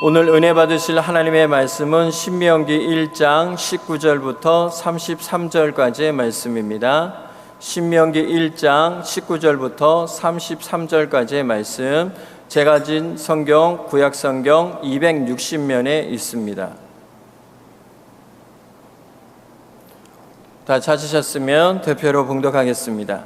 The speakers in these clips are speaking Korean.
오늘 은혜 받으실 하나님의 말씀은 신명기 1장 19절부터 33절까지의 말씀입니다. 신명기 1장 19절부터 33절까지의 말씀, 제가 가진 성경 구약성경 260면에 있습니다. 다 찾으셨으면 대표로 봉독하겠습니다.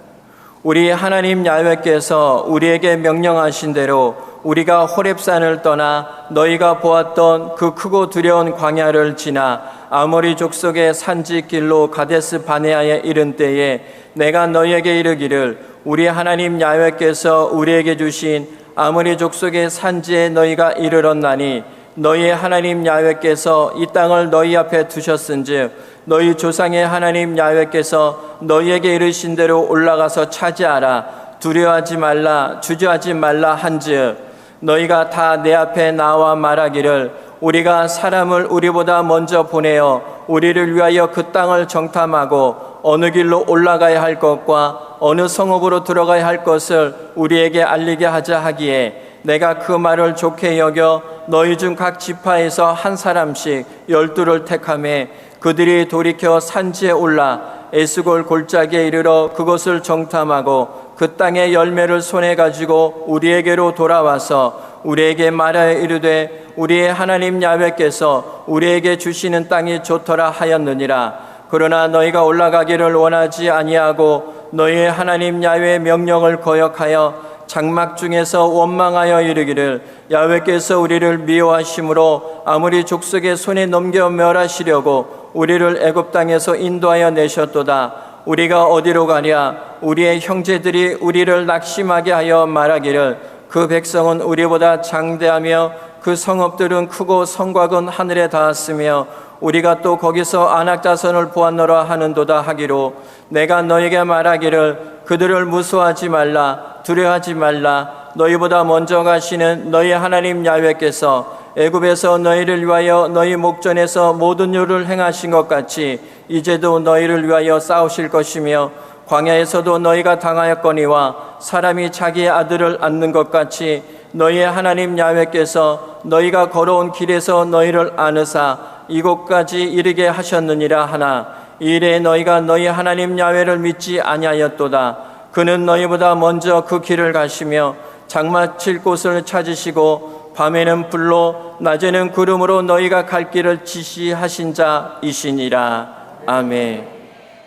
우리 하나님 야훼께서 우리에게 명령하신 대로 우리가 호렙산을 떠나 너희가 보았던 그 크고 두려운 광야를 지나 아모리 족속의 산지길로 가데스 바네아에 이른 때에 내가 너희에게 이르기를 우리 하나님 야훼께서 우리에게 주신 아모리 족속의 산지에 너희가 이르렀나니 너희의 하나님 야훼께서 이 땅을 너희 앞에 두셨은즉 너희 조상의 하나님 야훼께서 너희에게 이르신 대로 올라가서 차지하라. 두려워하지 말라, 주저하지 말라 한즉 너희가 다 내 앞에 나와 말하기를 우리가 사람을 우리보다 먼저 보내어 우리를 위하여 그 땅을 정탐하고 어느 길로 올라가야 할 것과 어느 성읍으로 들어가야 할 것을 우리에게 알리게 하자 하기에 내가 그 말을 좋게 여겨 너희 중 각 지파에서 한 사람씩 12를 택하매 그들이 돌이켜 산지에 올라 에스골 골짜기에 이르러 그것을 정탐하고 그 땅의 열매를 손에 가지고 우리에게로 돌아와서 우리에게 말하여 이르되 우리의 하나님 야훼께서 우리에게 주시는 땅이 좋더라 하였느니라. 그러나 너희가 올라가기를 원하지 아니하고 너희의 하나님 야훼의 명령을 거역하여 장막 중에서 원망하여 이르기를 야훼께서 우리를 미워하심으로 아무리 족속의 손에 넘겨 멸하시려고 우리를 애굽 땅에서 인도하여 내셨도다. 우리가 어디로 가랴? 우리의 형제들이 우리를 낙심하게 하여 말하기를 그 백성은 우리보다 장대하며 그 성읍들은 크고 성곽은 하늘에 닿았으며 우리가 또 거기서 안악자손을 보았노라 하는도다 하기로 내가 너에게 말하기를 그들을 무서워하지 말라, 두려워하지 말라. 너희보다 먼저 가시는 너희 하나님 야훼께서 애굽에서 너희를 위하여 너희 목전에서 모든 일을 행하신 것 같이 이제도 너희를 위하여 싸우실 것이며 광야에서도 너희가 당하였거니와 사람이 자기의 아들을 안는 것 같이 너희의 하나님 야훼께서 너희가 걸어온 길에서 너희를 안으사 이곳까지 이르게 하셨느니라 하나 이래 너희가 너희 하나님 야훼를 믿지 아니하였도다. 그는 너희보다 먼저 그 길을 가시며 장마칠 곳을 찾으시고 밤에는 불로 낮에는 구름으로 너희가 갈 길을 지시하신 자이시니라. 아멘.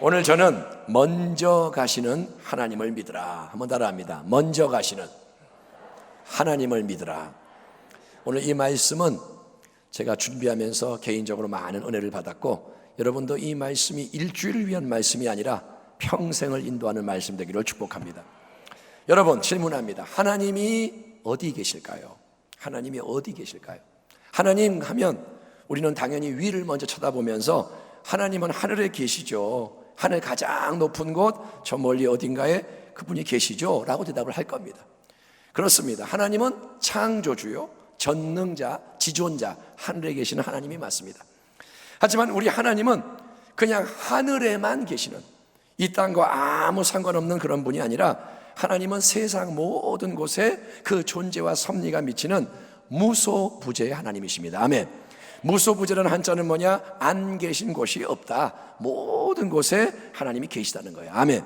오늘 저는 먼저 가시는 하나님을 믿으라 한번 따라합니다. 먼저 가시는 하나님을 믿으라. 오늘 이 말씀은 제가 준비하면서 개인적으로 많은 은혜를 받았고 여러분도 이 말씀이 일주일을 위한 말씀이 아니라 평생을 인도하는 말씀 되기를 축복합니다. 여러분 질문합니다. 하나님이 어디 계실까요? 하나님이 어디 계실까요? 하나님 하면 우리는 당연히 위를 먼저 쳐다보면서 하나님은 하늘에 계시죠. 하늘 가장 높은 곳 저 멀리 어딘가에 그분이 계시죠 라고 대답을 할 겁니다. 그렇습니다. 하나님은 창조주요, 전능자, 지존자, 하늘에 계시는 하나님이 맞습니다. 하지만 우리 하나님은 그냥 하늘에만 계시는 이 땅과 아무 상관없는 그런 분이 아니라 하나님은 세상 모든 곳에 그 존재와 섭리가 미치는 무소부재의 하나님이십니다. 아멘. 무소부재라는 한자는 뭐냐? 안 계신 곳이 없다. 모든 곳에 하나님이 계시다는 거예요. 아멘.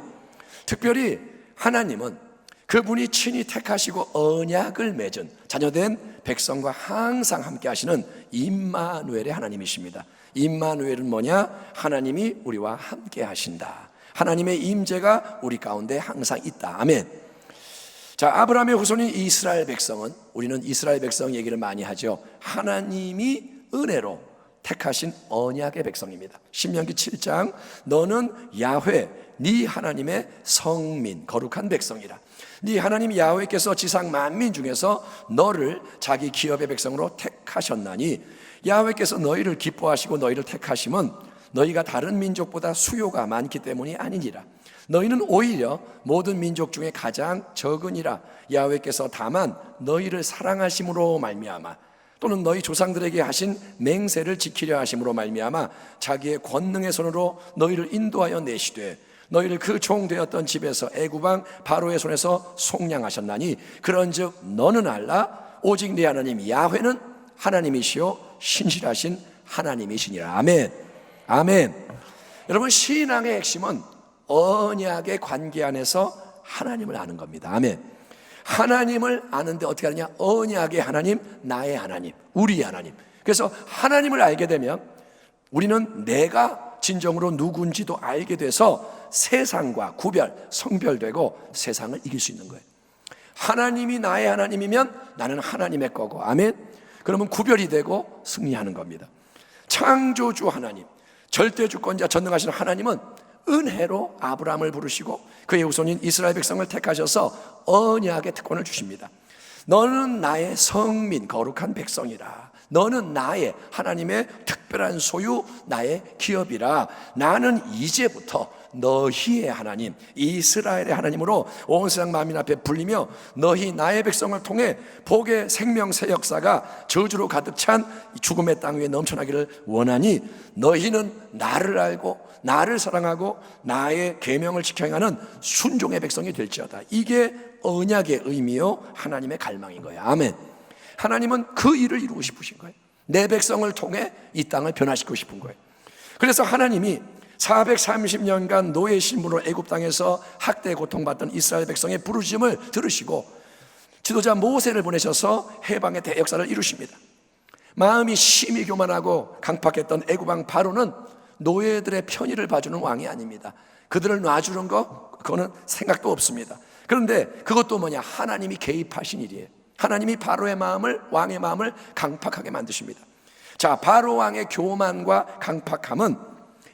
특별히 하나님은 그분이 친히 택하시고 언약을 맺은 자녀된 백성과 항상 함께 하시는 임마누엘의 하나님이십니다. 임마누엘은 뭐냐? 하나님이 우리와 함께 하신다. 하나님의 임재가 우리 가운데 항상 있다. 아멘. 자, 아브라함의 후손인 이스라엘 백성은, 우리는 이스라엘 백성 얘기를 많이 하죠. 하나님이 은혜로 택하신 언약의 백성입니다. 신명기 7장 너는 야훼 네 하나님의 성민 거룩한 백성이라. 네 하나님 야훼께서 지상 만민 중에서 너를 자기 기업의 백성으로 택하셨나니 야훼께서 너희를 기뻐하시고 너희를 택하심은 너희가 다른 민족보다 수요가 많기 때문이 아니니라. 너희는 오히려 모든 민족 중에 가장 적으니라. 야훼께서 다만 너희를 사랑하심으로 말미암아 또는 너희 조상들에게 하신 맹세를 지키려 하심으로 말미암아 자기의 권능의 손으로 너희를 인도하여 내시되 너희를 그 종되었던 집에서 애굽왕 바로의 손에서 속량하셨나니 그런즉 너는 알라 오직 네 하나님 야훼는 하나님이시요 신실하신 하나님이시니라. 아멘. 아멘. 여러분, 신앙의 핵심은 언약의 관계 안에서 하나님을 아는 겁니다. 아멘. 하나님을 아는데 어떻게 하느냐? 언약의 하나님, 나의 하나님, 우리의 하나님. 그래서 하나님을 알게 되면 우리는 내가 진정으로 누군지도 알게 돼서 세상과 성별되고 세상을 이길 수 있는 거예요. 하나님이 나의 하나님이면 나는 하나님의 거고, 아멘. 그러면 구별이 되고 승리하는 겁니다. 창조주 하나님, 절대주권자 전능하신 하나님은 은혜로 아브라함을 부르시고 그의 후손인 이스라엘 백성을 택하셔서 언약의 특권을 주십니다. 너는 나의 성민, 거룩한 백성이라. 너는 나의 하나님의 특별한 소유, 나의 기업이라. 나는 이제부터 너희의 하나님, 이스라엘의 하나님으로 온 세상 만민 앞에 불리며 너희 나의 백성을 통해 복의 생명 새 역사가 저주로 가득 찬 죽음의 땅 위에 넘쳐나기를 원하니 너희는 나를 알고 나를 사랑하고 나의 계명을 지켜 행하는 순종의 백성이 될지어다. 이게 언약의 의미요 하나님의 갈망인 거예요. 아멘. 하나님은 그 일을 이루고 싶으신 거예요. 내 백성을 통해 이 땅을 변화시키고 싶은 거예요. 그래서 하나님이 430년간 노예 신분으로 애굽 땅에서 학대 고통받던 이스라엘 백성의 부르심을 들으시고 지도자 모세를 보내셔서 해방의 대역사를 이루십니다. 마음이 심히 교만하고 강팍했던 애굽 왕 바로는 노예들의 편의를 봐주는 왕이 아닙니다. 그들을 놔주는 거, 그거는 생각도 없습니다. 그런데 그것도 뭐냐? 하나님이 개입하신 일이에요. 하나님이 바로의 마음을, 왕의 마음을 강팍하게 만드십니다. 자, 바로 왕의 교만과 강팍함은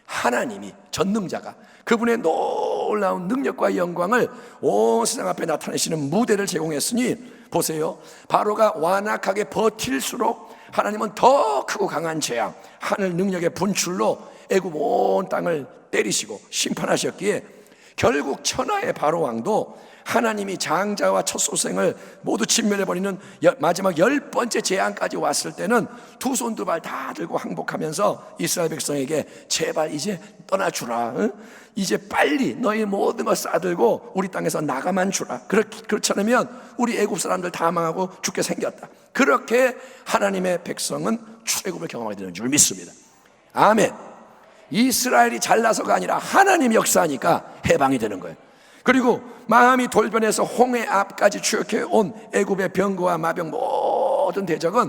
하나님이, 전능자가 그분의 놀라운 능력과 영광을 온 세상 앞에 나타내시는 무대를 제공했으니 보세요. 바로가 완악하게 버틸수록 하나님은 더 크고 강한 재앙, 하늘 능력의 분출로 애굽 온 땅을 때리시고 심판하셨기에 결국 천하의 바로 왕도 하나님이 장자와 첫 소생을 모두 진멸해버리는 마지막 10번째 재앙까지 왔을 때는 두 손 두 발 다 들고 항복하면서 이스라엘 백성에게 제발 이제 떠나주라. 이제 빨리 너희 모든 걸 싸들고 우리 땅에서 나가만 주라. 그렇지 않으면 우리 애굽 사람들 다 망하고 죽게 생겼다. 그렇게 하나님의 백성은 출애굽을 경험하게 되는 줄 믿습니다. 아멘. 이스라엘이 잘나서가 아니라 하나님이 역사하니까 해방이 되는 거예요. 그리고 마음이 돌변해서 홍해 앞까지 추격해 온 애굽의 병거와 마병 모든 대적은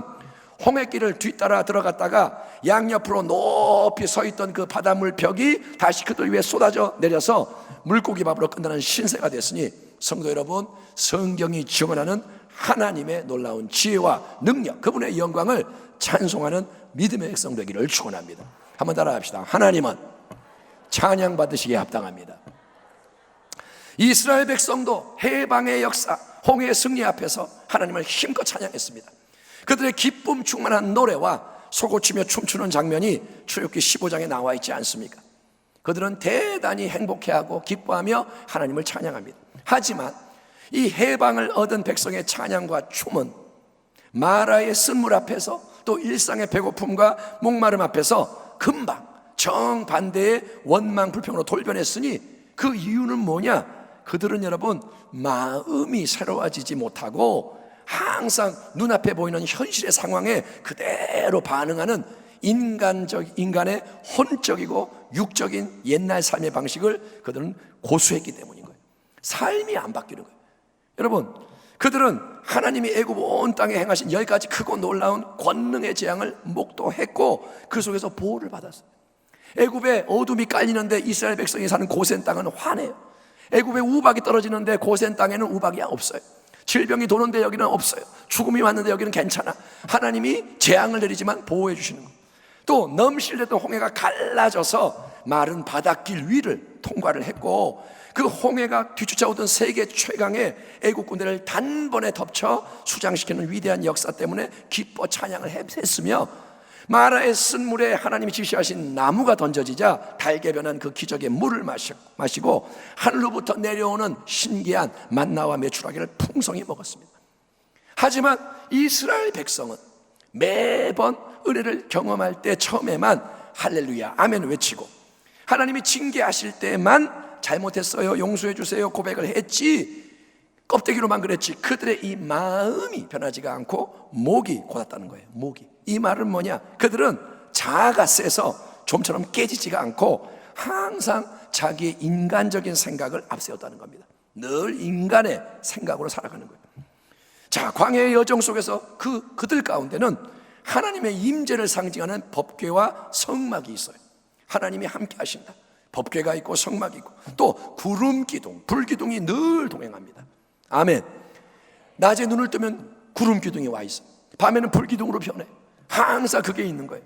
홍해길을 뒤따라 들어갔다가 양옆으로 높이 서 있던 그 바닷물 벽이 다시 그들 위에 쏟아져 내려서 물고기 밥으로 끝나는 신세가 됐으니 성도 여러분, 성경이 증언하는 하나님의 놀라운 지혜와 능력, 그분의 영광을 찬송하는 믿음의 백성 되기를 축원합니다. 한번 따라합시다. 하나님은 찬양 받으시기에 합당합니다. 이스라엘 백성도 해방의 역사, 홍해의 승리 앞에서 하나님을 힘껏 찬양했습니다. 그들의 기쁨 충만한 노래와 소고치며 춤추는 장면이 출애굽기 15장에 나와 있지 않습니까? 그들은 대단히 행복해하고 기뻐하며 하나님을 찬양합니다. 하지만 이 해방을 얻은 백성의 찬양과 춤은 마라의 쓴물 앞에서 또 일상의 배고픔과 목마름 앞에서 금방 정반대의 원망 불평으로 돌변했으니 그 이유는 뭐냐? 그들은 여러분 마음이 새로워지지 못하고 항상 눈앞에 보이는 현실의 상황에 그대로 반응하는 인간의 혼적이고 육적인 옛날 삶의 방식을 그들은 고수했기 때문인 거예요. 삶이 안 바뀌는 거예요. 여러분, 그들은 하나님이 애굽 온 땅에 행하신 10가지 크고 놀라운 권능의 재앙을 목도했고 그 속에서 보호를 받았어요. 애굽에 어둠이 깔리는데 이스라엘 백성이 사는 고센 땅은 환해요. 애굽에 우박이 떨어지는데 고센 땅에는 우박이 없어요. 질병이 도는데 여기는 없어요. 죽음이 왔는데 여기는 괜찮아. 하나님이 재앙을 내리지만 보호해 주시는 거예요. 또 넘실대던 홍해가 갈라져서 마른 바닷길 위를 통과를 했고 그 홍해가 뒤쫓아오던 세계 최강의 애국 군대를 단번에 덮쳐 수장시키는 위대한 역사 때문에 기뻐 찬양을 했으며 마라의 쓴물에 하나님이 지시하신 나무가 던져지자 달게 변한 그 기적의 물을 마시고 하늘로부터 내려오는 신기한 만나와 메추라기를 풍성히 먹었습니다. 하지만 이스라엘 백성은 매번 은혜를 경험할 때 처음에만 할렐루야 아멘 외치고 하나님이 징계하실 때만 잘못했어요 용서해 주세요 고백을 했지 껍데기로만 그랬지 그들의 이 마음이 변하지가 않고 목이 곧았다는 거예요. 목이. 이 말은 뭐냐? 그들은 자아가 세서 좀처럼 깨지지가 않고 항상 자기의 인간적인 생각을 앞세웠다는 겁니다. 늘 인간의 생각으로 살아가는 거예요. 자, 광야의 여정 속에서 그들 가운데는 하나님의 임재를 상징하는 법궤와 성막이 있어요. 하나님이 함께 하신다. 법궤가 있고 성막이 있고 또 구름 기둥, 불 기둥이 늘 동행합니다. 아멘. 낮에 눈을 뜨면 구름 기둥이 와 있어. 밤에는 불 기둥으로 변해. 항상 그게 있는 거예요.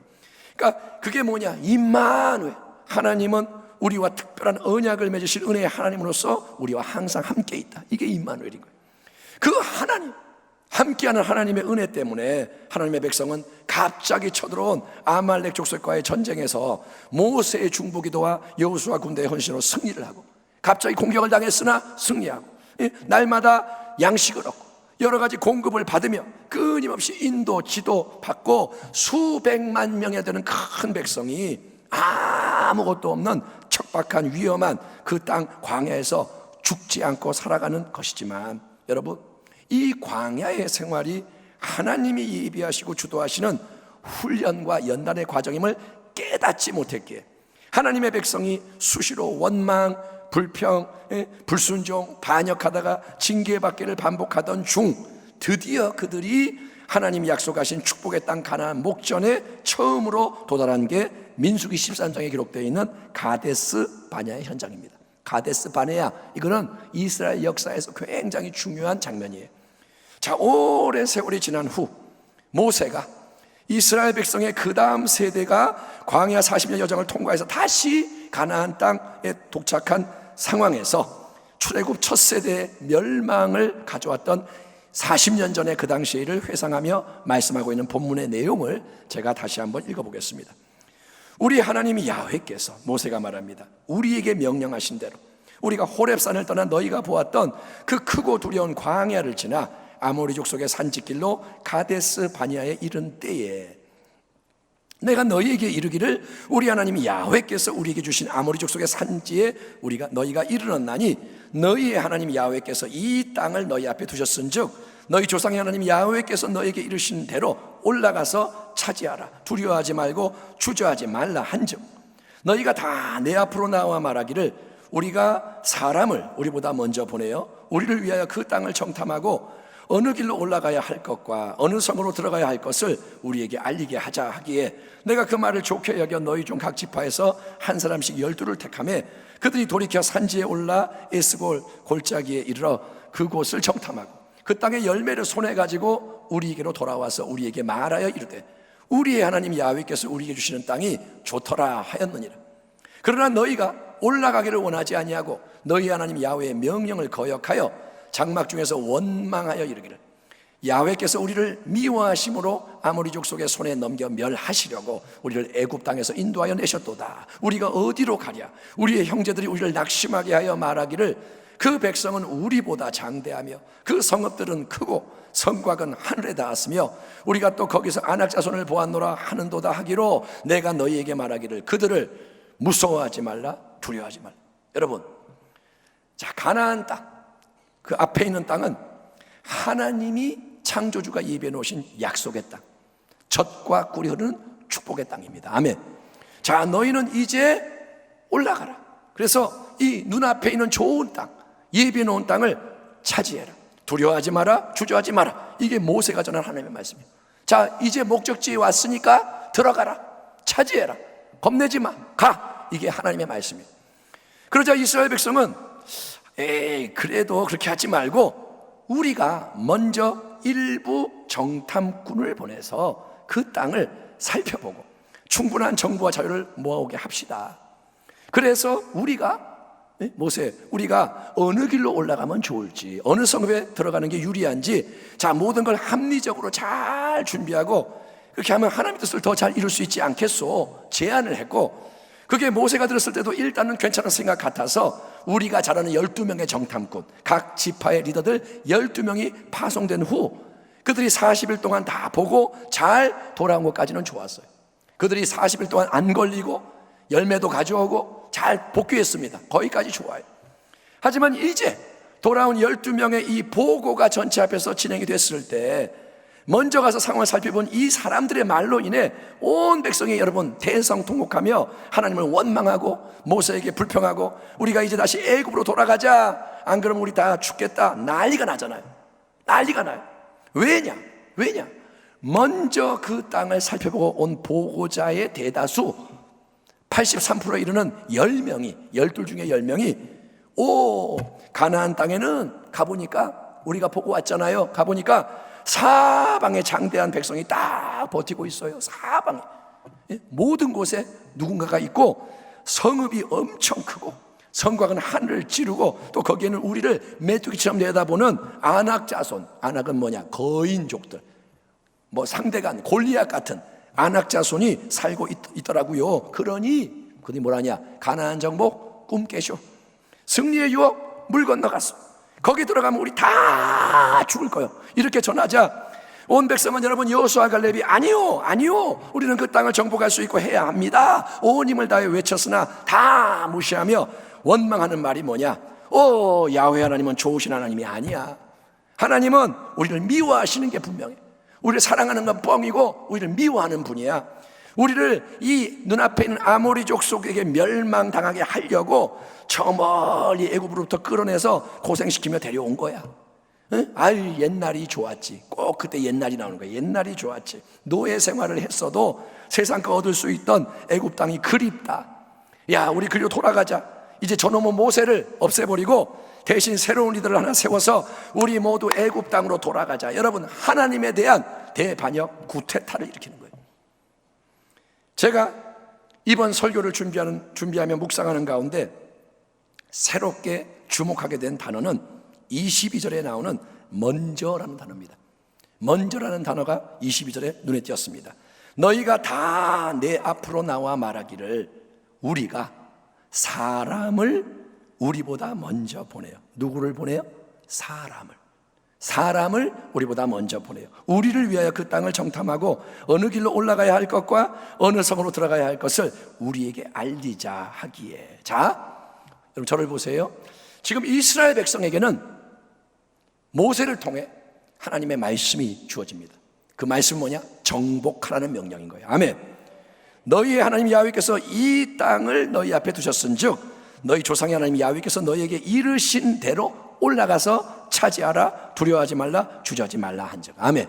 그러니까 그게 뭐냐? 임마누엘. 하나님은 우리와 특별한 언약을 맺으실 은혜의 하나님으로서 우리와 항상 함께 있다. 이게 임마누엘인 거예요. 그 하나님, 함께하는 하나님의 은혜 때문에 하나님의 백성은 갑자기 쳐들어온 아말렉 족속과의 전쟁에서 모세의 중보기도와 여호수아 군대의 헌신으로 승리를 하고, 갑자기 공격을 당했으나 승리하고, 날마다 양식을 얻고 여러 가지 공급을 받으며 끊임없이 인도 지도 받고 수백만 명에 되는 큰 백성이 아무것도 없는 척박한 위험한 그 땅 광야에서 죽지 않고 살아가는 것이지만, 여러분, 이 광야의 생활이 하나님이 예비하시고 주도하시는 훈련과 연단의 과정임을 깨닫지 못했기에 하나님의 백성이 수시로 원망, 불평, 불순종, 반역하다가 징계받기를 반복하던 중 드디어 그들이 하나님이 약속하신 축복의 땅 가나안 목전에 처음으로 도달한 게 민수기 13장에 기록되어 있는 가데스 바네아의 현장입니다. 가데스 바네아, 이거는 이스라엘 역사에서 굉장히 중요한 장면이에요. 자, 오랜 세월이 지난 후 모세가 이스라엘 백성의 그 다음 세대가 광야 40년 여정을 통과해서 다시 가나안 땅에 도착한 상황에서 출애굽 첫 세대의 멸망을 가져왔던 40년 전에 그 당시를 회상하며 말씀하고 있는 본문의 내용을 제가 다시 한번 읽어보겠습니다. 우리 하나님이 야훼께서, 모세가 말합니다, 우리에게 명령하신 대로 우리가 호렙산을 떠나 너희가 보았던 그 크고 두려운 광야를 지나 아모리 족속의 산지길로 가데스 바니아에 이른 때에 내가 너희에게 이르기를 우리 하나님 야훼께서 우리에게 주신 아모리 족속의 산지에 너희가 이르렀나니 너희의 하나님 야훼께서 이 땅을 너희 앞에 두셨은즉 너희 조상의 하나님 야훼께서 너희에게 이르신 대로 올라가서 차지하라. 두려워하지 말고 주저하지 말라 한즉 너희가 다 내 앞으로 나와 말하기를 우리가 사람을 우리보다 먼저 보내어 우리를 위하여 그 땅을 정탐하고 어느 길로 올라가야 할 것과 어느 성으로 들어가야 할 것을 우리에게 알리게 하자 하기에 내가 그 말을 좋게 여겨 너희 중 각 지파에서 한 사람씩 12를 택하며 그들이 돌이켜 산지에 올라 에스골 골짜기에 이르러 그곳을 정탐하고 그 땅의 열매를 손에 가지고 우리에게로 돌아와서 우리에게 말하여 이르되 우리의 하나님 야훼께서 우리에게 주시는 땅이 좋더라 하였느니라. 그러나 너희가 올라가기를 원하지 아니하고 너희 하나님 야훼의 명령을 거역하여 장막 중에서 원망하여 이르기를 야훼께서 우리를 미워하심으로 아모리 족속의 손에 넘겨 멸하시려고 우리를 애굽 땅에서 인도하여 내셨도다. 우리가 어디로 가랴? 우리의 형제들이 우리를 낙심하게 하여 말하기를 그 백성은 우리보다 장대하며 그 성읍들은 크고 성곽은 하늘에 닿았으며 우리가 또 거기서 아낙 자손을 보았노라 하는도다 하기로 내가 너희에게 말하기를 그들을 무서워하지 말라, 두려워하지 말라. 여러분, 자, 가나안 땅, 그 앞에 있는 땅은 하나님이 창조주가 예비해 놓으신 약속의 땅, 젖과 꿀이 흐르는 축복의 땅입니다. 아멘. 자, 너희는 이제 올라가라. 그래서 이 눈앞에 있는 좋은 땅, 예비해 놓은 땅을 차지해라. 두려워하지 마라, 주저하지 마라. 이게 모세가 전한 하나님의 말씀이에요. 자, 이제 목적지에 왔으니까 들어가라, 차지해라, 겁내지 마, 가. 이게 하나님의 말씀이에요. 그러자 이스라엘 백성은 그래도 그렇게 하지 말고 우리가 먼저 일부 정탐꾼을 보내서 그 땅을 살펴보고 충분한 정보와 자료를 모아오게 합시다. 그래서 우리가 모세, 우리가 어느 길로 올라가면 좋을지, 어느 성읍에 들어가는 게 유리한지, 자, 모든 걸 합리적으로 잘 준비하고 그렇게 하면 하나님의 뜻을 더 잘 이룰 수 있지 않겠소 제안을 했고, 그게 모세가 들었을 때도 일단은 괜찮은 생각 같아서 우리가 잘 아는 12명의 정탐꾼, 각 지파의 리더들 12명이 파송된 후 그들이 40일 동안 다 보고 잘 돌아온 것까지는 좋았어요. 그들이 40일 동안 안 걸리고 열매도 가져오고 잘 복귀했습니다. 거기까지 좋아요. 하지만 이제 돌아온 12명의 이 보고가 전체 앞에서 진행이 됐을 때 먼저 가서 상황을 살펴본 이 사람들의 말로 인해 온 백성이 여러분 대성통곡하며 하나님을 원망하고 모세에게 불평하고 우리가 이제 다시 애굽으로 돌아가자, 안 그러면 우리 다 죽겠다, 난리가 나잖아요. 난리가 나요. 왜냐? 먼저 그 땅을 살펴보고 온 보고자의 대다수 83%에 이르는 10명이, 12 중에 10명이 가나안 땅에는 가보니까 우리가 보고 왔잖아요. 가보니까 사방에 장대한 백성이 딱 버티고 있어요. 사방에 모든 곳에 누군가가 있고 성읍이 엄청 크고 성곽은 하늘을 찌르고 또 거기에는 우리를 메뚜기처럼 내다보는 아낙 자손, 아낙은 뭐냐? 거인족들, 뭐 상대간 골리앗 같은 아낙 자손이 살고 있더라고요. 그러니 그들이 뭐라냐? 가나안 정복 꿈 깨쇼, 승리의 유업 물 건너갔어. 거기 들어가면 우리 다 죽을 거예요. 이렇게 전하자 온 백성은 여러분 여호수아 갈렙이 아니요 우리는 그 땅을 정복할 수 있고 해야 합니다 온 힘을 다해 외쳤으나 다 무시하며 원망하는 말이 뭐냐? 야훼 하나님은 좋으신 하나님이 아니야. 하나님은 우리를 미워하시는 게 분명해. 우리를 사랑하는 건 뻥이고 우리를 미워하는 분이야. 우리를 이 눈앞에 있는 아모리 족속에게 멸망당하게 하려고 저 멀리 애굽으로부터 끌어내서 고생시키며 데려온 거야. 응? 아유 옛날이 좋았지. 꼭 그때 옛날이 나오는 거야. 옛날이 좋았지. 노예 생활을 했어도 세상 거 얻을 수 있던 애굽 땅이 그립다. 야 우리 그리로 돌아가자. 이제 저놈의 모세를 없애버리고 대신 새로운 리더를 하나 세워서 우리 모두 애굽 땅으로 돌아가자. 여러분 하나님에 대한 대반역 구태타를 일으키는 거예요. 제가 이번 설교를 준비하며 묵상하는 가운데 새롭게 주목하게 된 단어는 22절에 나오는 먼저라는 단어입니다. 먼저라는 단어가 22절에 눈에 띄었습니다. 너희가 다 내 앞으로 나와 말하기를 우리가 사람을 우리보다 먼저 보내요. 누구를 보내요? 사람을 우리보다 먼저 보내요. 우리를 위하여 그 땅을 정탐하고 어느 길로 올라가야 할 것과 어느 성으로 들어가야 할 것을 우리에게 알리자 하기에. 자, 여러분 저를 보세요. 지금 이스라엘 백성에게는 모세를 통해 하나님의 말씀이 주어집니다. 그 말씀은 뭐냐? 정복하라는 명령인 거예요. 아멘. 너희의 하나님 야훼께서 이 땅을 너희 앞에 두셨은즉 너희 조상의 하나님 야훼께서 너희에게 이르신 대로 올라가서 차지하라. 두려워하지 말라. 주저하지 말라 한즉. 아멘.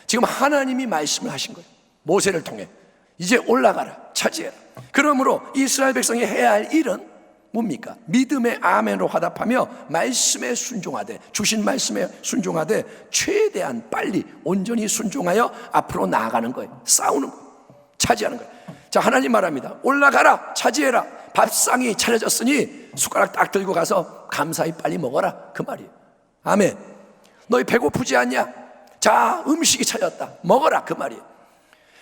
지금 하나님이 말씀을 하신 거예요. 모세를 통해 이제 올라가라. 차지해라. 그러므로 이스라엘 백성이 해야 할 일은 뭡니까? 믿음의 아멘으로 화답하며 말씀에 순종하되, 주신 말씀에 순종하되 최대한 빨리 온전히 순종하여 앞으로 나아가는 거예요. 싸우는 거예요. 차지하는 거예요. 자, 하나님 말합니다. 올라가라. 차지해라. 밥상이 차려졌으니 숟가락 딱 들고 가서 감사히 빨리 먹어라. 그 말이에요. 아멘. 너희 배고프지 않냐? 자, 음식이 차렸다. 먹어라. 그 말이에요.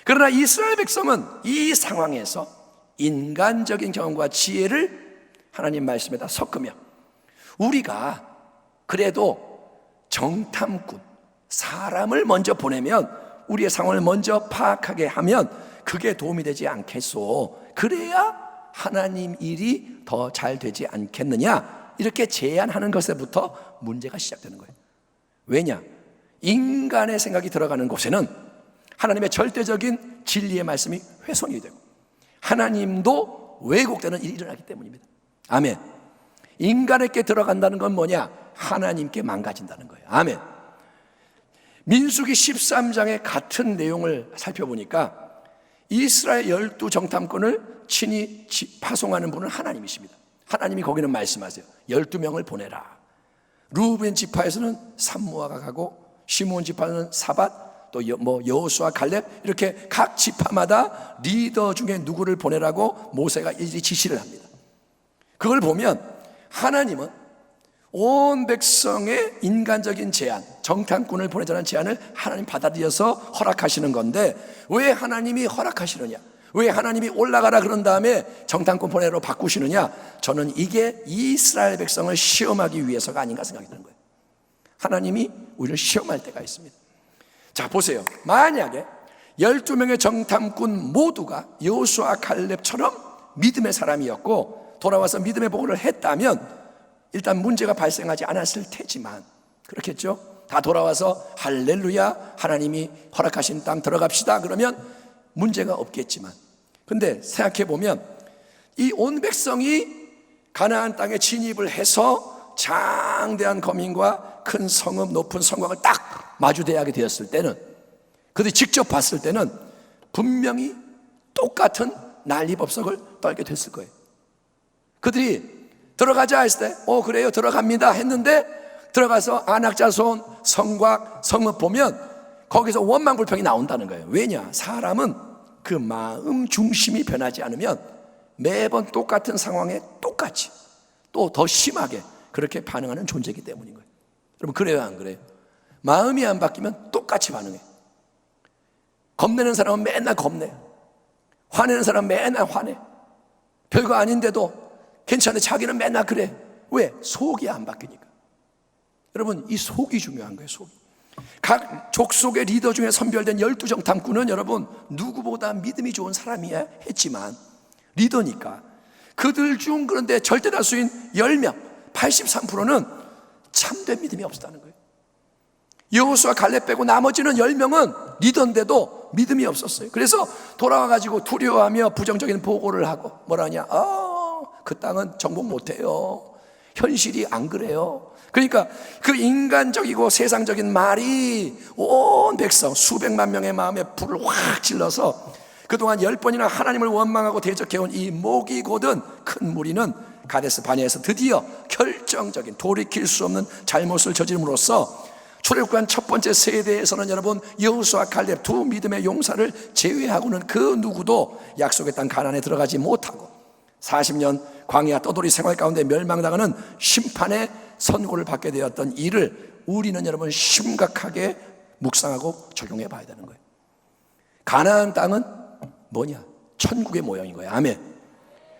그러나 이스라엘 백성은 이 상황에서 인간적인 경험과 지혜를 하나님 말씀에다 섞으며 우리가 그래도 정탐꾼, 사람을 먼저 보내면 우리의 상황을 먼저 파악하게 하면 그게 도움이 되지 않겠소. 그래야 하나님 일이 더 잘 되지 않겠느냐. 이렇게 제안하는 것에부터 문제가 시작되는 거예요. 왜냐? 인간의 생각이 들어가는 곳에는 하나님의 절대적인 진리의 말씀이 훼손이 되고 하나님도 왜곡되는 일이 일어나기 때문입니다. 아멘. 인간에게 들어간다는 건 뭐냐? 하나님께 망가진다는 거예요. 아멘. 민수기 13장의 같은 내용을 살펴보니까 이스라엘 12 정탐꾼을 친히 파송하는 분은 하나님이십니다. 하나님이 거기는 말씀하세요. 12명을 보내라. 루벤 지파에서는 삼무아가 가고 시므온 지파는 사밧, 또 여호수아 갈렙, 이렇게 각 지파마다 리더 중에 누구를 보내라고 모세가 일일이 지시를 합니다. 그걸 보면 하나님은 온 백성의 인간적인 제안, 정탐꾼을 보내자는 제안을 하나님 받아들여서 허락하시는 건데 왜 하나님이 허락하시느냐? 왜 하나님이 올라가라 그런 다음에 정탐꾼 보내로 바꾸시느냐? 저는 이게 이스라엘 백성을 시험하기 위해서가 아닌가 생각이 드는 거예요. 하나님이 우리를 시험할 때가 있습니다. 자, 보세요. 만약에 12명의 정탐꾼 모두가 여호수아 갈렙처럼 믿음의 사람이었고 돌아와서 믿음의 보고를 했다면 일단 문제가 발생하지 않았을 테지만, 그렇겠죠? 다 돌아와서 할렐루야, 하나님이 허락하신 땅 들어갑시다 그러면 문제가 없겠지만, 근데 생각해 보면 이 온 백성이 가나안 땅에 진입을 해서 장대한 거민과 큰 성읍, 높은 성곽을 딱 마주대하게 되었을 때는, 그들이 직접 봤을 때는 분명히 똑같은 난리법석을 떨게 됐을 거예요. 그들이 들어가자 했을 때 그래요, 들어갑니다 했는데, 들어가서 안악자손, 성곽, 성읍 보면 거기서 원망불평이 나온다는 거예요. 왜냐? 사람은 그 마음 중심이 변하지 않으면 매번 똑같은 상황에 똑같이 또 더 심하게 그렇게 반응하는 존재이기 때문인 거예요. 여러분, 그래요 안 그래요? 마음이 안 바뀌면 똑같이 반응해. 겁내는 사람은 맨날 겁내, 화내는 사람은 맨날 화내. 별거 아닌데도 괜찮아, 자기는 맨날 그래. 왜? 속이 안 바뀌니까. 여러분, 이 속이 중요한 거예요. 속이. 각 족속의 리더 중에 선별된 12정탐꾼은 여러분 누구보다 믿음이 좋은 사람이야 했지만, 리더니까 그들 중 그런데 절대다수인 10명 83%는 참된 믿음이 없었다는 거예요. 여호수아 칼렙 빼고 나머지는 10명은 리더인데도 믿음이 없었어요. 그래서 돌아와가지고 두려워하며 부정적인 보고를 하고 뭐라 하냐, 그 땅은 정복 못해요, 현실이 안 그래요. 그러니까 그 인간적이고 세상적인 말이 온 백성 수백만 명의 마음에 불을 확 질러서 그동안 10번이나 하나님을 원망하고 대적해온 이 목이 곧은 큰 무리는 가데스 바네아에서 드디어 결정적인 돌이킬 수 없는 잘못을 저지름으로써 출애굽한 첫 번째 세대에서는 여러분 여호수아 칼렙 두 믿음의 용사를 제외하고는 그 누구도 약속의 땅 가나안에 들어가지 못하고 40년 광야 떠돌이 생활 가운데 멸망당하는 심판의 선고를 받게 되었던 이를 우리는 여러분 심각하게 묵상하고 적용해 봐야 되는 거예요. 가나안 땅은 뭐냐? 천국의 모형인 거예요. 아멘.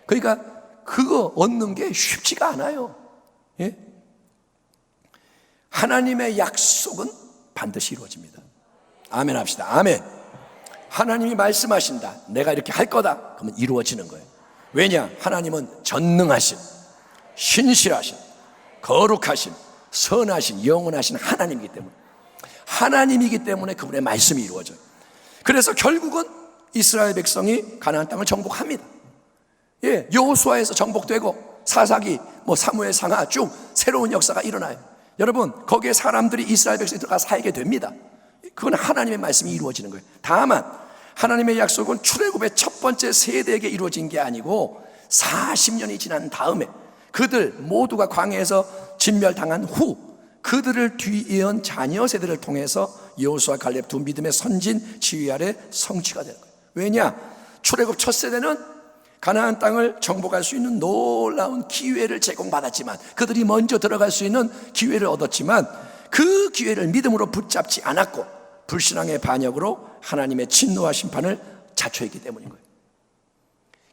그러니까 그거 얻는 게 쉽지가 않아요. 예? 하나님의 약속은 반드시 이루어집니다. 아멘 합시다. 아멘. 하나님이 말씀하신다, 내가 이렇게 할 거다, 그러면 이루어지는 거예요. 왜냐? 하나님은 전능하신, 신실하신, 거룩하신, 선하신, 영원하신 하나님이기 때문에, 하나님이기 때문에 그분의 말씀이 이루어져요. 그래서 결국은 이스라엘 백성이 가나안 땅을 정복합니다. 예, 여호수아에서 정복되고 사사기, 사무엘 상하 쭉 새로운 역사가 일어나요. 여러분, 거기에 사람들이 이스라엘 백성이 들어가 살게 됩니다. 그건 하나님의 말씀이 이루어지는 거예요. 다만 하나님의 약속은 출애굽의 첫 번째 세대에게 이루어진 게 아니고 40년이 지난 다음에 그들 모두가 광야에서 진멸당한 후 그들을 뒤이은 자녀 세대를 통해서 여호수아 갈렙 두 믿음의 선진 지휘 아래 성취가 되는 거예요. 왜냐? 출애굽 첫 세대는 가나안 땅을 정복할 수 있는 놀라운 기회를 제공받았지만, 그들이 먼저 들어갈 수 있는 기회를 얻었지만 그 기회를 믿음으로 붙잡지 않았고 불신앙의 반역으로 하나님의 진노와 심판을 자초했기 때문인 거예요.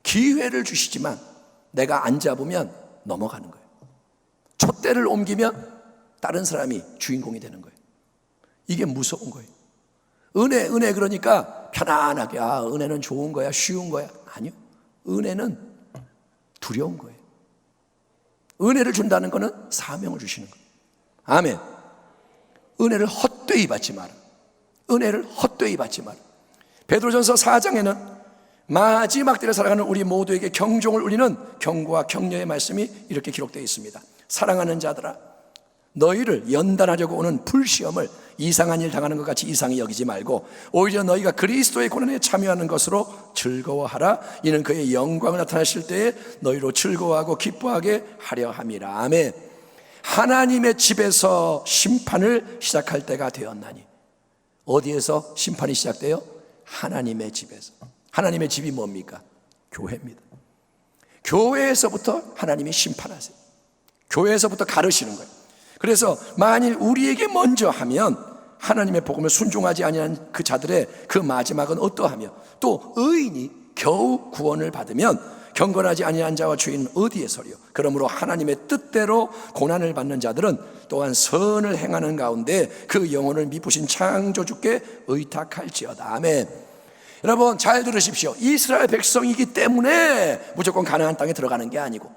기회를 주시지만 내가 안 잡으면 넘어가는 거예요. 촛대를 옮기면 다른 사람이 주인공이 되는 거예요. 이게 무서운 거예요. 은혜 그러니까 편안하게 은혜는 좋은 거야, 쉬운 거야. 아니요, 은혜는 두려운 거예요. 은혜를 준다는 것은 사명을 주시는 거예요. 아멘. 은혜를 헛되이 받지 마라. 은혜를 헛되이 받지 마라. 베드로전서 4장에는 마지막 때를 살아가는 우리 모두에게 경종을 울리는 경고와 격려의 말씀이 이렇게 기록되어 있습니다. 사랑하는 자들아, 너희를 연단하려고 오는 불시험을 이상한 일 당하는 것 같이 이상히 여기지 말고 오히려 너희가 그리스도의 고난에 참여하는 것으로 즐거워하라. 이는 그의 영광을 나타나실 때에 너희로 즐거워하고 기뻐하게 하려 함이라. 아멘. 하나님의 집에서 심판을 시작할 때가 되었나니. 어디에서 심판이 시작돼요? 하나님의 집에서. 하나님의 집이 뭡니까? 교회입니다. 교회에서부터 하나님이 심판하세요. 교회에서부터 가르시는 거예요. 그래서 만일 우리에게 먼저 하면 하나님의 복음을 순종하지 아니한 그 자들의 그 마지막은 어떠하며, 또 의인이 겨우 구원을 받으면 경건하지 아니한 자와 죄인은 어디에 서리요. 그러므로 하나님의 뜻대로 고난을 받는 자들은 또한 선을 행하는 가운데 그 영혼을 미쁘신 창조주께 의탁할지어다. 아멘. 여러분 잘 들으십시오. 이스라엘 백성이기 때문에 무조건 가나안 땅에 들어가는 게 아니고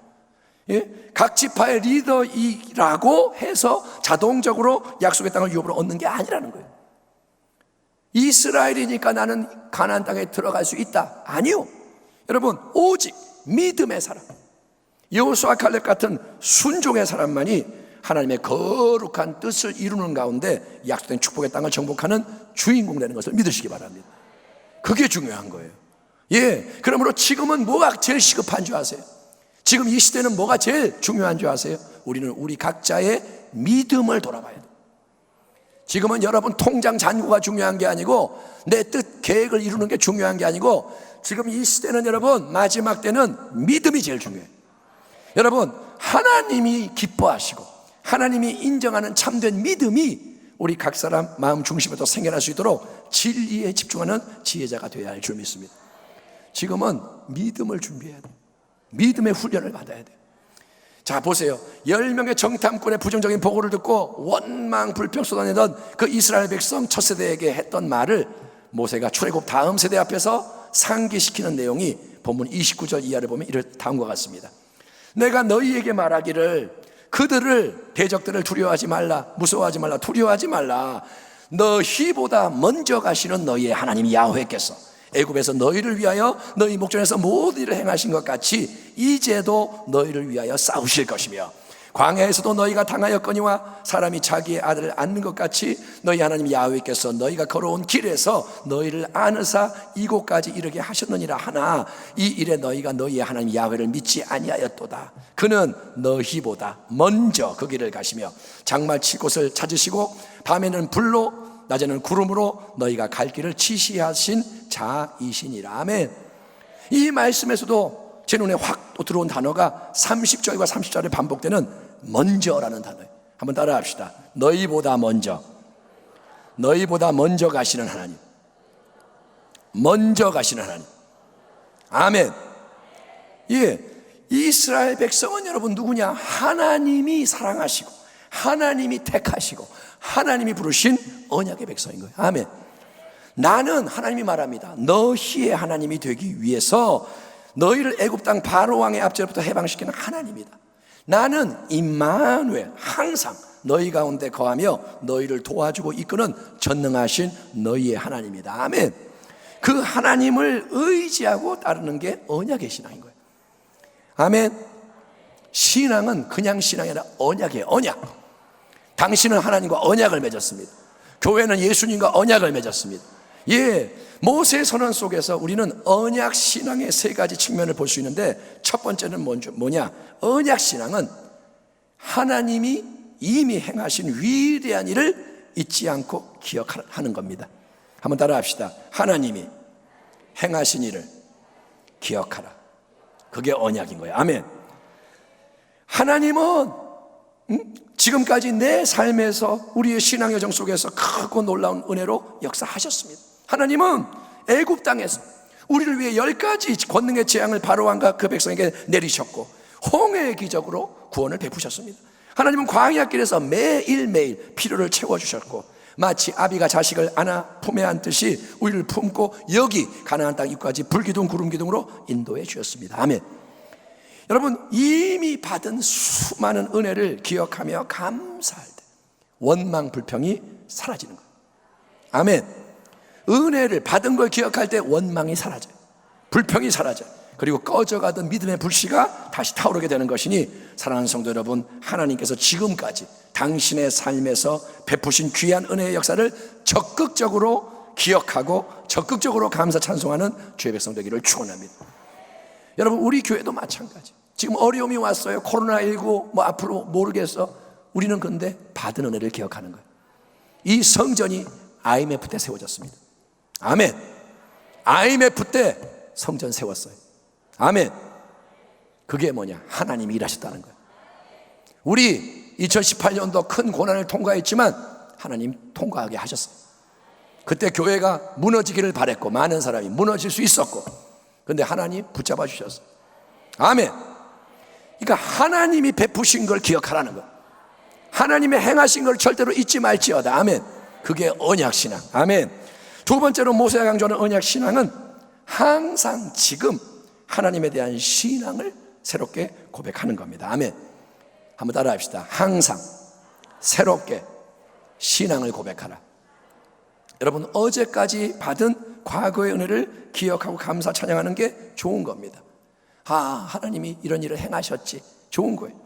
각 지파의 리더이라고 해서 자동적으로 약속의 땅을 유업으로 얻는 게 아니라는 거예요. 이스라엘이니까 나는 가나안 땅에 들어갈 수 있다. 아니요. 여러분, 오직 믿음의 사람, 여호수아 칼렙 같은 순종의 사람만이 하나님의 거룩한 뜻을 이루는 가운데 약속된 축복의 땅을 정복하는 주인공 되는 것을 믿으시기 바랍니다. 그게 중요한 거예요. 그러므로 지금은 뭐가 제일 시급한 줄 아세요? 지금 이 시대는 뭐가 제일 중요한 줄 아세요? 우리는 우리 각자의 믿음을 돌아봐야 돼요. 지금은 여러분 통장 잔고가 중요한 게 아니고 내 뜻 계획을 이루는 게 중요한 게 아니고 지금 이 시대는 여러분 마지막 때는 믿음이 제일 중요해요. 여러분, 하나님이 기뻐하시고 하나님이 인정하는 참된 믿음이 우리 각 사람 마음 중심에도 생겨날 수 있도록 진리에 집중하는 지혜자가 되어야 할 줄 믿습니다. 지금은 믿음을 준비해야 돼요. 믿음의 훈련을 받아야 돼요. 자, 보세요. 10명의 정탐꾼의 부정적인 보고를 듣고 원망 불평 쏟아내던 그 이스라엘 백성 첫 세대에게 했던 말을 모세가 출애굽 다음 세대 앞에서 상기시키는 내용이 본문 29절 이하를 보면 이럴 다음과 같습니다. 내가 너희에게 말하기를 그들을 대적들을 두려워하지 말라, 무서워하지 말라, 두려워하지 말라. 너희보다 먼저 가시는 너희의 하나님 야훼께서 애굽에서 너희를 위하여 너희 목전에서 모든 일을 행하신 것 같이 이제도 너희를 위하여 싸우실 것이며 광야에서도 너희가 당하였거니와 사람이 자기의 아들을 안는 것 같이 너희 하나님 야훼께서 너희가 걸어온 길에서 너희를 안으사 이곳까지 이르게 하셨느니라 하나 이 일에 너희가 너희의 하나님 야훼를 믿지 아니하였도다. 그는 너희보다 먼저 그 길을 가시며 장말 칠 곳을 찾으시고 밤에는 불로 낮에는 구름으로 너희가 갈 길을 지시하신 자이시니라. 아멘. 이 말씀에서도 제 눈에 확 또 들어온 단어가 30절과 30절에 반복되는 먼저라는 단어예요. 한번 따라 합시다. 너희보다 먼저, 너희보다 먼저 가시는 하나님, 먼저 가시는 하나님. 아멘. 이스라엘 백성은 여러분 누구냐? 하나님이 사랑하시고 하나님이 택하시고 하나님이 부르신 언약의 백성인 거예요. 아멘. 나는 하나님이 말합니다. 너희의 하나님이 되기 위해서 너희를 애굽 땅 바로 왕의 앞제로부터 해방시키는 하나님이다. 나는 임마누엘, 항상 너희 가운데 거하며 너희를 도와주고 이끄는 전능하신 너희의 하나님이다. 아멘. 그 하나님을 의지하고 따르는 게 언약의 신앙인 거예요. 아멘. 신앙은 그냥 신앙이 아니라 언약이에요. 언약. 당신은 하나님과 언약을 맺었습니다. 교회는 예수님과 언약을 맺었습니다. 모세의 선언 속에서 우리는 언약 신앙의 세 가지 측면을 볼 수 있는데 첫 번째는 뭐냐? 언약 신앙은 하나님이 이미 행하신 위대한 일을 잊지 않고 기억하는 겁니다. 한번 따라 합시다. 하나님이 행하신 일을 기억하라. 그게 언약인 거예요. 아멘. 하나님은 지금까지 내 삶에서 우리의 신앙 여정 속에서 크고 놀라운 은혜로 역사하셨습니다. 하나님은 애굽 땅에서 우리를 위해 10가지 권능의 재앙을 바로왕과 그 백성에게 내리셨고 홍해의 기적으로 구원을 베푸셨습니다. 하나님은 광야길에서 매일매일 필요를 채워주셨고 마치 아비가 자식을 안아 품에 안듯이 우리를 품고 여기 가나안 땅 입구까지 불기둥 구름기둥으로 인도해 주셨습니다. 아멘. 여러분, 이미 받은 수많은 은혜를 기억하며 감사할 때 원망 불평이 사라지는 거예요. 아멘. 은혜를 받은 걸 기억할 때 원망이 사라져요. 불평이 사라져요. 그리고 꺼져가던 믿음의 불씨가 다시 타오르게 되는 것이니 사랑하는 성도 여러분, 하나님께서 지금까지 당신의 삶에서 베푸신 귀한 은혜의 역사를 적극적으로 기억하고 적극적으로 감사 찬송하는 주의 백성 되기를 축원합니다. 여러분, 우리 교회도 마찬가지. 지금 어려움이 왔어요. 코로나19 앞으로 모르겠어. 우리는 근데 받은 은혜를 기억하는 거예요. 이 성전이 IMF 때 세워졌습니다. 아멘. IMF 때 성전 세웠어요. 아멘. 그게 뭐냐? 하나님이 일하셨다는 거예요. 우리 2018년도 큰 고난을 통과했지만 하나님 통과하게 하셨어요. 그때 교회가 무너지기를 바랬고 많은 사람이 무너질 수 있었고 그런데 하나님 붙잡아 주셨어요. 아멘. 그러니까 하나님이 베푸신 걸 기억하라는 거예요. 하나님의 행하신 걸 절대로 잊지 말지어다. 아멘. 그게 언약신앙. 아멘. 두 번째로 모세가 강조하는 언약신앙은 항상 지금 하나님에 대한 신앙을 새롭게 고백하는 겁니다. 아멘. 한번 따라 합시다. 항상 새롭게 신앙을 고백하라. 여러분, 어제까지 받은 과거의 은혜를 기억하고 감사 찬양하는 게 좋은 겁니다. 하나님이 이런 일을 행하셨지, 좋은 거예요.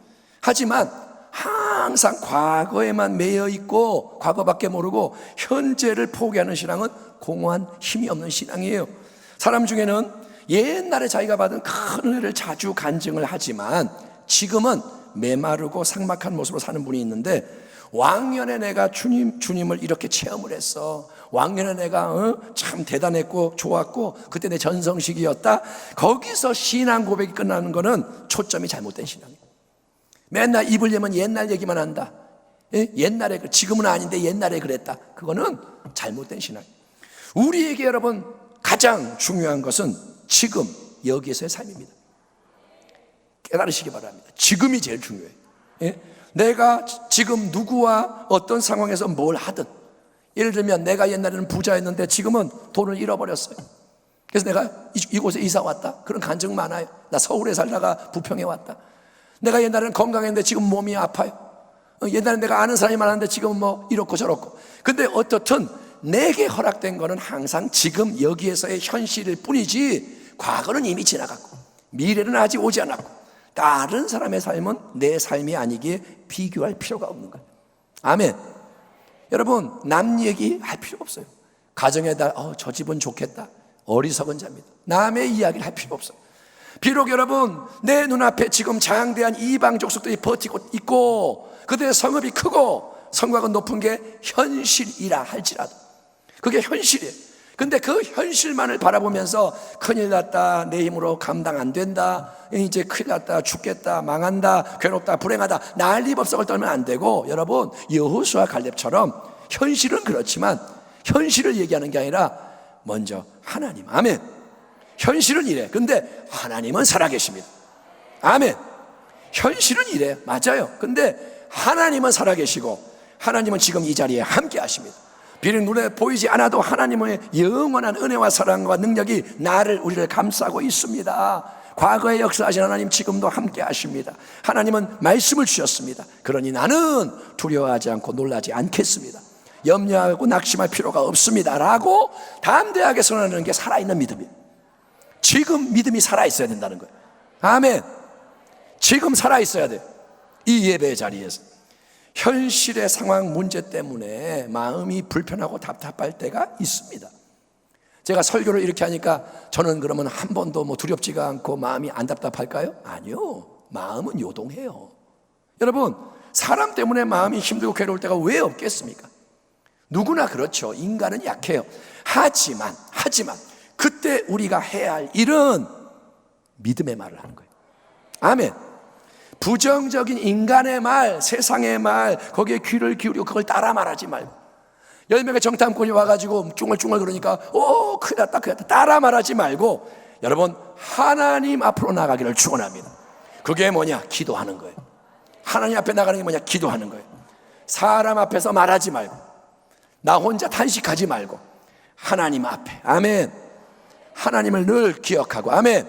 하지만 항상 과거에만 매여 있고 과거밖에 모르고 현재를 포기하는 신앙은 공허한 힘이 없는 신앙이에요. 사람 중에는 옛날에 자기가 받은 큰 은혜를 자주 간증을 하지만 지금은 메마르고 삭막한 모습으로 사는 분이 있는데, 왕년에 내가 주님을 이렇게 체험을 했어, 왕년에 내가 참 대단했고 좋았고 그때 내 전성시기였다, 거기서 신앙 고백이 끝나는 거는 초점이 잘못된 신앙이에요. 맨날 입을 열면 옛날 얘기만 한다. 옛날에, 지금은 아닌데 옛날에 그랬다. 그거는 잘못된 신앙이에요. 우리에게 여러분 가장 중요한 것은 지금 여기에서의 삶입니다. 깨달으시기 바랍니다. 지금이 제일 중요해요. 내가 지금 누구와 어떤 상황에서 뭘 하든, 예를 들면 내가 옛날에는 부자였는데 지금은 돈을 잃어버렸어요. 그래서 내가 이곳에 이사 왔다, 그런 간증 많아요. 나 서울에 살다가 부평에 왔다. 내가 옛날에는 건강했는데 지금 몸이 아파요. 옛날에 내가 아는 사람이 많았는데 지금은 뭐 이렇고 저렇고. 근데 어떻든 내게 허락된 거는 항상 지금 여기에서의 현실일 뿐이지, 과거는 이미 지나갔고 미래는 아직 오지 않았고, 다른 사람의 삶은 내 삶이 아니기에 비교할 필요가 없는 거예요. 아멘. 여러분, 남 얘기 할 필요 없어요. 가정에다 저 집은 좋겠다, 어리석은 자입니다. 남의 이야기를 할 필요 없어요. 비록 여러분 내 눈앞에 지금 장대한 이방 족속들이 버티고 있고 그들의 성읍이 크고 성곽은 높은 게 현실이라 할지라도, 그게 현실이에요. 근데 그 현실만을 바라보면서 큰일 났다, 내 힘으로 감당 안 된다, 이제 큰일 났다, 죽겠다, 망한다, 괴롭다, 불행하다, 난리법석을 떨면 안 되고, 여러분 여호수아 갈렙처럼 현실은 그렇지만 현실을 얘기하는 게 아니라 먼저 하나님. 아멘. 현실은 이래. 근데 하나님은 살아계십니다. 아멘. 현실은 이래. 맞아요. 근데 하나님은 살아계시고 하나님은 지금 이 자리에 함께 하십니다. 비록 눈에 보이지 않아도 하나님의 영원한 은혜와 사랑과 능력이 우리를 감싸고 있습니다. 과거에 역사하신 하나님 지금도 함께 하십니다. 하나님은 말씀을 주셨습니다. 그러니 나는 두려워하지 않고 놀라지 않겠습니다. 염려하고 낙심할 필요가 없습니다 라고 담대하게 선언하는 게 살아있는 믿음이에요. 지금 믿음이 살아있어야 된다는 거예요. 아멘. 지금 살아있어야 돼요. 이 예배의 자리에서 현실의 상황 문제 때문에 마음이 불편하고 답답할 때가 있습니다. 제가 설교를 이렇게 하니까 저는 그러면 한 번도 두렵지가 않고 마음이 안 답답할까요? 아니요. 마음은 요동해요. 여러분, 사람 때문에 마음이 힘들고 괴로울 때가 왜 없겠습니까? 누구나 그렇죠. 인간은 약해요. 하지만 그때 우리가 해야 할 일은 믿음의 말을 하는 거예요. 아멘. 부정적인 인간의 말, 세상의 말, 거기에 귀를 기울이고 그걸 따라 말하지 말고, 10명의 정탐꾼이 와가지고 쭝얼쭝얼 그러니까 큰일 났다 따라 말하지 말고, 여러분 하나님 앞으로 나가기를 축원합니다. 그게 뭐냐? 기도하는 거예요. 하나님 앞에 나가는 게 뭐냐? 기도하는 거예요. 사람 앞에서 말하지 말고, 나 혼자 탄식하지 말고 하나님 앞에, 아멘, 하나님을 늘 기억하고, 아멘,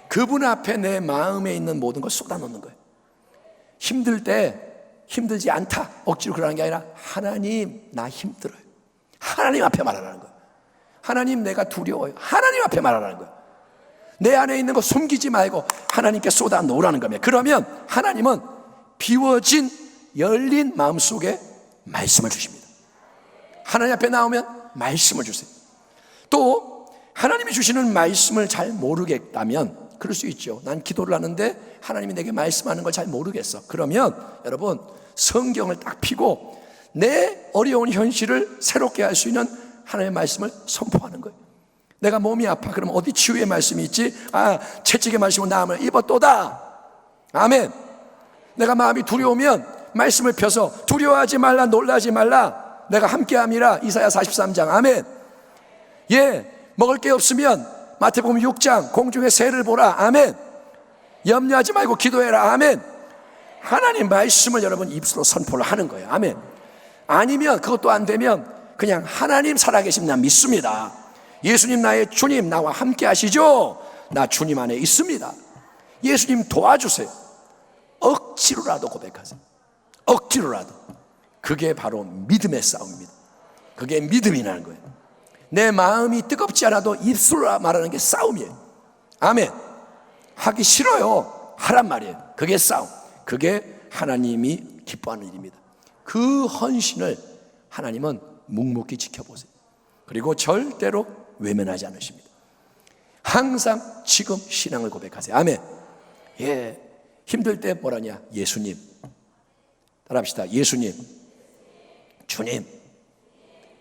그분 앞에 내 마음에 있는 모든 걸 쏟아놓는 거예요. 힘들 때 힘들지 않다 억지로 그러는 게 아니라, 하나님 나 힘들어요, 하나님 앞에 말하라는 거예요. 하나님 내가 두려워요, 하나님 앞에 말하라는 거예요. 내 안에 있는 거 숨기지 말고 하나님께 쏟아 놓으라는 겁니다. 그러면 하나님은 비워진 열린 마음속에 말씀을 주십니다. 하나님 앞에 나오면 말씀을 주세요. 또 하나님이 주시는 말씀을 잘 모르겠다면 그럴 수 있죠. 난 기도를 하는데 하나님이 내게 말씀하는 걸 잘 모르겠어. 그러면 여러분 성경을 딱 펴고 내 어려운 현실을 새롭게 할 수 있는 하나님의 말씀을 선포하는 거예요. 내가 몸이 아파, 그러면 어디 치유의 말씀이 있지? 채찍의 말씀은 나음을 입었도다. 아멘. 내가 마음이 두려우면 말씀을 펴서 두려워하지 말라, 놀라지 말라, 내가 함께함이라. 이사야 43장. 아멘. 먹을 게 없으면 마태복음 6장 공중의 새를 보라. 아멘. 염려하지 말고 기도해라. 아멘. 하나님 말씀을 여러분 입술로 선포를 하는 거예요. 아멘. 아니면 그것도 안 되면 그냥 하나님 살아계심 나 믿습니다. 예수님 나의 주님, 나와 함께 하시죠? 나 주님 안에 있습니다. 예수님 도와주세요. 억지로라도 고백하세요. 억지로라도. 그게 바로 믿음의 싸움입니다. 그게 믿음이라는 거예요. 내 마음이 뜨겁지 않아도 입술로 말하는 게 싸움이에요. 아멘. 하기 싫어요. 하란 말이에요. 그게 싸움. 그게 하나님이 기뻐하는 일입니다. 그 헌신을 하나님은 묵묵히 지켜보세요. 그리고 절대로 외면하지 않으십니다. 항상 지금 신앙을 고백하세요. 아멘. 예, 힘들 때 뭐라냐? 예수님. 따라합시다. 예수님, 주님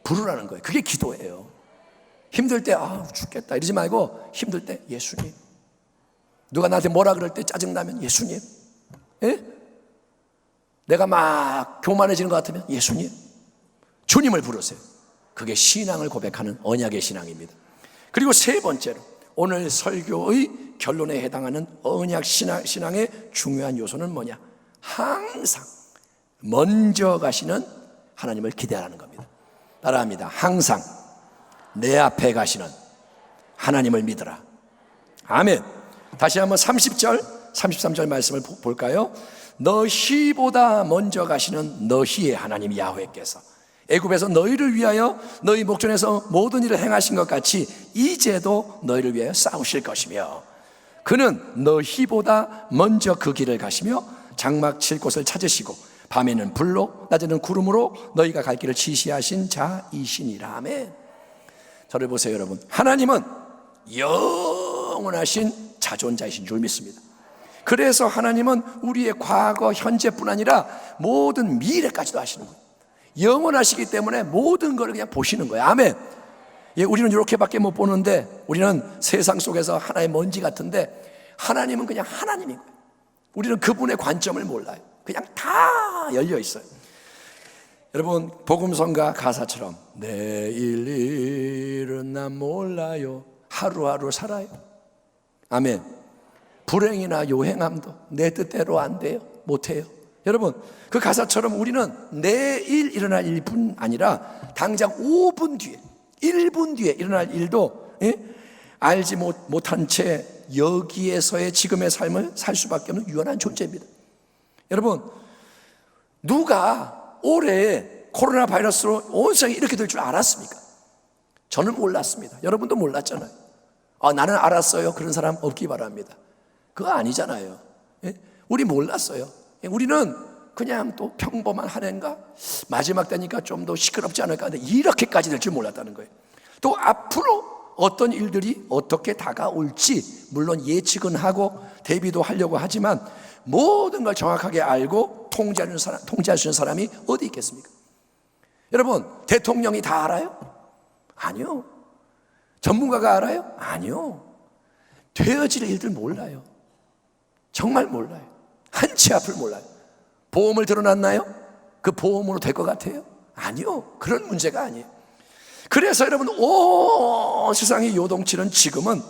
부르라는 거예요. 그게 기도예요. 힘들 때 죽겠다 이러지 말고 힘들 때 예수님. 누가 나한테 뭐라 그럴 때 짜증나면 예수님. 예? 내가 막 교만해지는 것 같으면 예수님. 주님을 부르세요. 그게 신앙을 고백하는 언약의 신앙입니다. 그리고 세 번째로 오늘 설교의 결론에 해당하는 언약 신앙의 중요한 요소는 뭐냐? 항상 먼저 가시는 하나님을 기대하라는 겁니다. 따라합니다. 항상 내 앞에 가시는 하나님을 믿으라. 아멘. 다시 한번 30절 33절 말씀을 볼까요? 너희보다 먼저 가시는 너희의 하나님 야훼께서 애굽에서 너희를 위하여 너희 목전에서 모든 일을 행하신 것 같이 이제도 너희를 위하여 싸우실 것이며 그는 너희보다 먼저 그 길을 가시며 장막 칠 곳을 찾으시고 밤에는 불로 낮에는 구름으로 너희가 갈 길을 지시하신 자이시니라. 아멘. 저를 보세요 여러분. 하나님은 영원하신 자존자이신 줄 믿습니다. 그래서 하나님은 우리의 과거 현재뿐 아니라 모든 미래까지도 아시는 거예요. 영원하시기 때문에 모든 걸 그냥 보시는 거예요. 아멘. 예, 우리는 이렇게밖에 못 보는데 우리는 세상 속에서 하나의 먼지 같은데 하나님은 그냥 하나님인 거예요. 우리는 그분의 관점을 몰라요. 그냥 다 열려 있어요. 여러분 복음성가 가사처럼 내일 일은 난 몰라요. 하루하루 살아요. 아멘. 불행이나 요행함도 내 뜻대로 안 돼요. 못해요. 여러분 그 가사처럼 우리는 내일 일어날 일뿐 아니라 당장 5분 뒤에 1분 뒤에 일어날 일도 알지 못한 채 여기에서의 지금의 삶을 살 수밖에 없는 유한한 존재입니다. 여러분 누가 올해 코로나 바이러스로 온 세상이 이렇게 될 줄 알았습니까? 저는 몰랐습니다. 여러분도 몰랐잖아요. 나는 알았어요. 그런 사람 없기 바랍니다. 그거 아니잖아요. 우리 몰랐어요. 우리는 그냥 또 평범한 한 해인가 마지막 때니까 좀 더 시끄럽지 않을까 하는데 이렇게까지 될 줄 몰랐다는 거예요. 또 앞으로 어떤 일들이 어떻게 다가올지 물론 예측은 하고 대비도 하려고 하지만 모든 걸 정확하게 알고 통제할 수 있는 사람이 어디 있겠습니까? 여러분 대통령이 다 알아요? 아니요. 전문가가 알아요? 아니요. 되어질 일들 몰라요. 정말 몰라요. 한 치 앞을 몰라요. 보험을 들어놨나요? 그 보험으로 될 것 같아요? 아니요. 그런 문제가 아니에요. 그래서 여러분 온 세상의 요동치는 지금은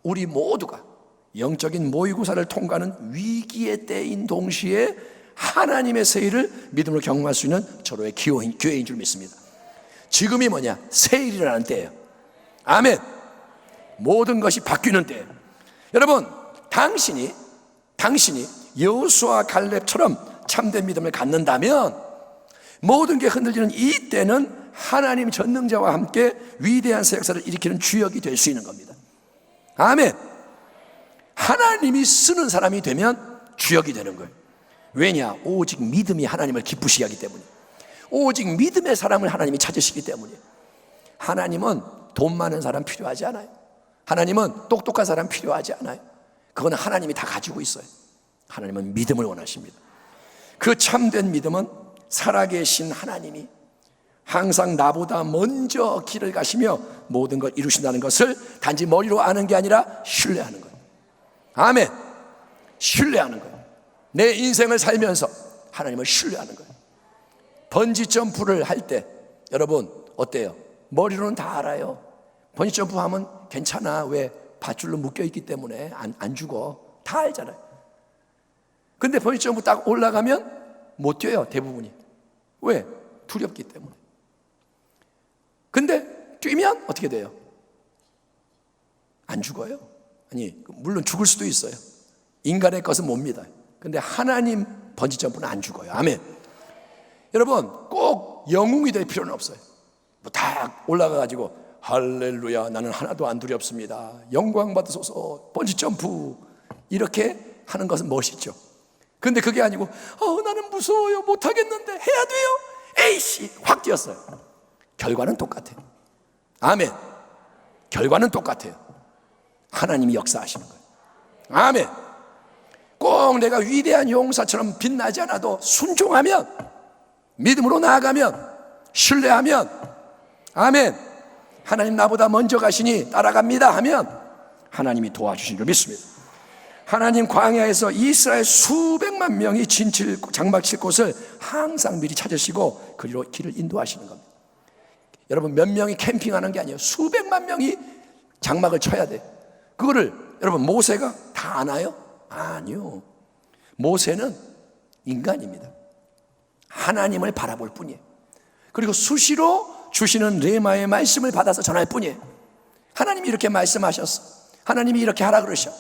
우리 모두가 영적인 모의고사를 통과하는 위기의 때인 동시에 하나님의 세일을 믿음으로 경험할 수 있는 절호의 기회인 줄 믿습니다. 지금이 뭐냐? 세일이라는 때예요. 아멘. 모든 것이 바뀌는 때예요. 여러분 당신이 여호수아 갈렙처럼 참된 믿음을 갖는다면 모든 게 흔들리는 이 때는 하나님 전능자와 함께 위대한 새 역사를 일으키는 주역이 될 수 있는 겁니다. 아멘. 하나님이 쓰는 사람이 되면 주역이 되는 거예요. 왜냐? 오직 믿음이 하나님을 기쁘시게 하기 때문에, 오직 믿음의 사람을 하나님이 찾으시기 때문에. 하나님은 돈 많은 사람 필요하지 않아요. 하나님은 똑똑한 사람 필요하지 않아요. 그건 하나님이 다 가지고 있어요. 하나님은 믿음을 원하십니다. 그 참된 믿음은 살아계신 하나님이 항상 나보다 먼저 길을 가시며 모든 걸 이루신다는 것을 단지 머리로 아는 게 아니라 신뢰하는 거예요. 아멘. 신뢰하는 거예요. 내 인생을 살면서 하나님을 신뢰하는 거예요. 번지점프를 할 때 여러분 어때요? 머리로는 다 알아요. 번지점프 하면 괜찮아. 왜? 밧줄로 묶여있기 때문에 안 죽어. 다 알잖아요. 근데 번지점프 딱 올라가면 못 뛰어요. 대부분이. 왜? 두렵기 때문에. 근데 뛰면 어떻게 돼요? 안 죽어요. 아니 물론 죽을 수도 있어요. 인간의 것은 못 믿어요. 근데 하나님 번지점프는 안 죽어요. 아멘. 여러분 꼭 영웅이 될 필요는 없어요. 뭐 딱 올라가가지고 할렐루야 나는 하나도 안 두렵습니다, 영광 받으소서, 번지점프 이렇게 하는 것은 멋있죠. 근데 그게 아니고 나는 무서워요, 못하겠는데 해야 돼요, 에이씨 확 뛰었어요. 결과는 똑같아요. 아멘. 결과는 똑같아요. 하나님이 역사하시는 거예요. 아멘. 꼭 내가 위대한 용사처럼 빛나지 않아도 순종하면, 믿음으로 나아가면, 신뢰하면, 아멘, 하나님 나보다 먼저 가시니 따라갑니다 하면 하나님이 도와주신 줄 믿습니다. 하나님 광야에서 이스라엘 수백만 명이 장막 칠 곳을 항상 미리 찾으시고 그리로 길을 인도하시는 겁니다. 여러분 몇 명이 캠핑하는 게 아니에요. 수백만 명이 장막을 쳐야 돼요. 그거를 여러분 모세가 다 아나요? 아니요. 모세는 인간입니다. 하나님을 바라볼 뿐이에요. 그리고 수시로 주시는 레마의 말씀을 받아서 전할 뿐이에요. 하나님이 이렇게 말씀하셨어, 하나님이 이렇게 하라 그러셔.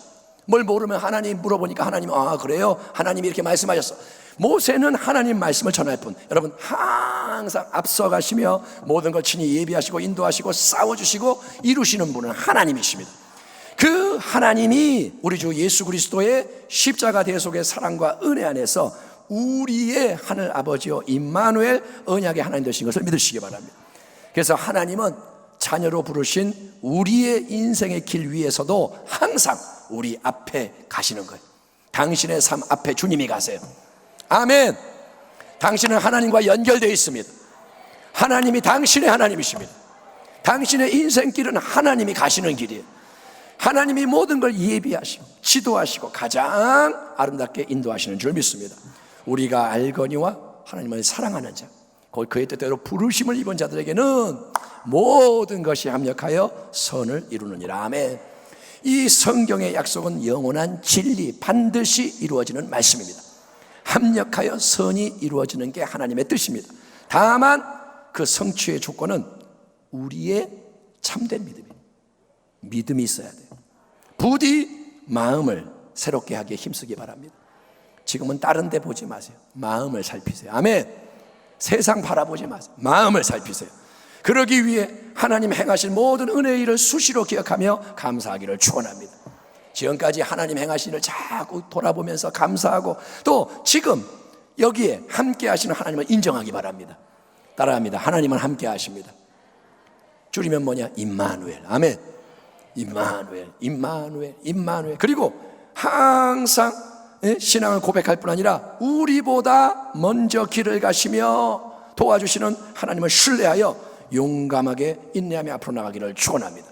뭘 모르면 하나님 물어보니까 하나님 그래요? 하나님이 이렇게 말씀하셨어. 모세는 하나님 말씀을 전할 뿐. 여러분 항상 앞서가시며 모든 걸 친히 예비하시고 인도하시고 싸워주시고 이루시는 분은 하나님이십니다. 그 하나님이 우리 주 예수 그리스도의 십자가 대속의 사랑과 은혜 안에서 우리의 하늘 아버지요 임마누엘 언약의 하나님 되신 것을 믿으시기 바랍니다. 그래서 하나님은 자녀로 부르신 우리의 인생의 길 위에서도 항상 우리 앞에 가시는 거예요. 당신의 삶 앞에 주님이 가세요. 아멘. 당신은 하나님과 연결되어 있습니다. 하나님이 당신의 하나님이십니다. 당신의 인생길은 하나님이 가시는 길이에요. 하나님이 모든 걸 예비하시고 지도하시고 가장 아름답게 인도하시는 줄 믿습니다. 우리가 알거니와 하나님을 사랑하는 자, 그의 뜻대로 부르심을 입은 자들에게는 모든 것이 합력하여 선을 이루느니라. 아멘. 이 성경의 약속은 영원한 진리, 반드시 이루어지는 말씀입니다. 합력하여 선이 이루어지는 게 하나님의 뜻입니다. 다만 그 성취의 조건은 우리의 참된 믿음이에요. 믿음이 있어야 돼요. 부디 마음을 새롭게 하기에 힘쓰기 바랍니다. 지금은 다른 데 보지 마세요. 마음을 살피세요. 아멘. 세상 바라보지 마세요. 마음을 살피세요. 그러기 위해 하나님 행하신 모든 은혜의 일을 수시로 기억하며 감사하기를 축원합니다. 지금까지 하나님 행하신 일을 자꾸 돌아보면서 감사하고 또 지금 여기에 함께 하시는 하나님을 인정하기 바랍니다. 따라합니다. 하나님은 함께 하십니다. 줄이면 뭐냐? 임마누엘. 아멘. 임마누엘, 임마누엘, 임마누엘. 그리고 항상 신앙을 고백할 뿐 아니라 우리보다 먼저 길을 가시며 도와주시는 하나님을 신뢰하여 용감하게 인내하며 앞으로 나가기를 축원합니다.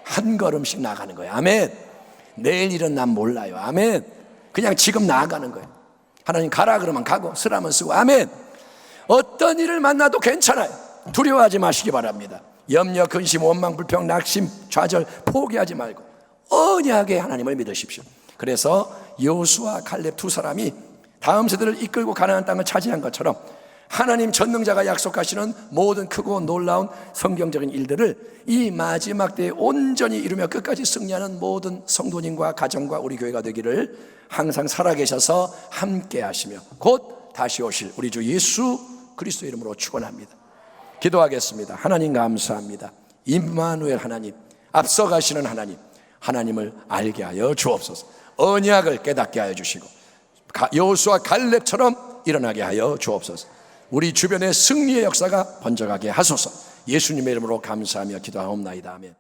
한 걸음씩 나가는 거예요. 아멘. 내일 일은 난 몰라요. 아멘. 그냥 지금 나아가는 거예요. 하나님 가라 그러면 가고 쓰라면 쓰고. 아멘. 어떤 일을 만나도 괜찮아요. 두려워하지 마시기 바랍니다. 염려, 근심, 원망, 불평, 낙심, 좌절 포기하지 말고 언약의 하나님을 믿으십시오. 그래서 여호수아, 갈렙 두 사람이 다음 세대를 이끌고 가나안 땅을 차지한 것처럼 하나님 전능자가 약속하시는 모든 크고 놀라운 성경적인 일들을 이 마지막 때에 온전히 이루며 끝까지 승리하는 모든 성도님과 가정과 우리 교회가 되기를 항상 살아계셔서 함께 하시며 곧 다시 오실 우리 주 예수 그리스도 이름으로 축원합니다. 기도하겠습니다. 하나님 감사합니다. 임마누엘 하나님, 앞서가시는 하나님, 하나님을 알게 하여 주옵소서. 언약을 깨닫게 하여 주시고 여호수아 갈렙처럼 일어나게 하여 주옵소서. 우리 주변에 승리의 역사가 번져가게 하소서. 예수님의 이름으로 감사하며 기도하옵나이다. 아멘.